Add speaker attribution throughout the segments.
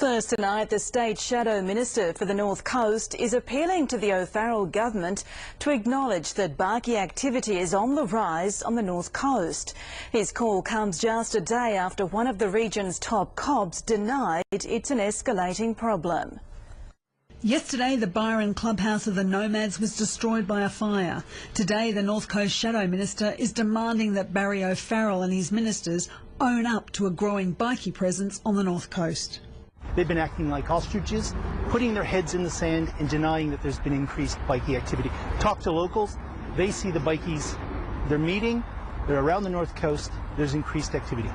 Speaker 1: First tonight, the State Shadow Minister for the North Coast is appealing to the O'Farrell government to acknowledge that Bikie activity is on the rise on the North Coast. His call comes just a day after one of the region's top cops denied it's an escalating problem.
Speaker 2: Yesterday, the Byron clubhouse of the Nomads was destroyed by a fire. Today, the North Coast Shadow Minister is demanding that Barry O'Farrell and his ministers own up to a growing Bikie presence on the North Coast.
Speaker 3: They've been acting like ostriches, putting their heads in the sand and denying that there's been increased Bikie activity. Talk to locals, they see the Bikies, they're meeting, they're around the North Coast, there's increased activity.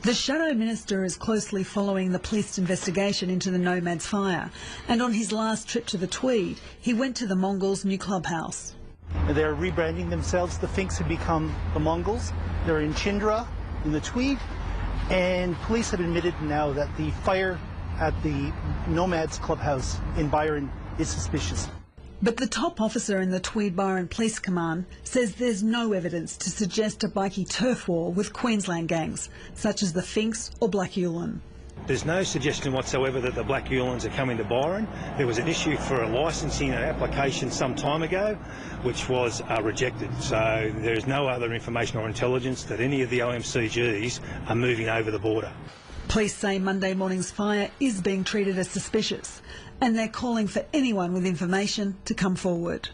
Speaker 2: The Shadow Minister is closely following the police investigation into the Nomads fire, and on his last trip to the Tweed, he went to the Mongols' new clubhouse.
Speaker 3: They're rebranding themselves. The Finks have become the Mongols. They're in Chindra, in the Tweed, and police have admitted now that the fire at the Nomads clubhouse in Byron is suspicious.
Speaker 2: But the top officer in the Tweed Byron Police Command says there's no evidence to suggest a Bikie turf war with Queensland gangs, such as the Finks or Black Ulan.
Speaker 4: There's no suggestion whatsoever that the Black Ulans are coming to Byron. There was an issue for a licensing application some time ago, which was rejected. So there is no other information or intelligence that any of the OMCGs are moving over the border.
Speaker 2: Police say Monday morning's fire is being treated as suspicious, and they're calling for anyone with information to come forward.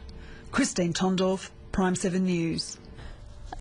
Speaker 2: Christine Tondorf, Prime 7 News.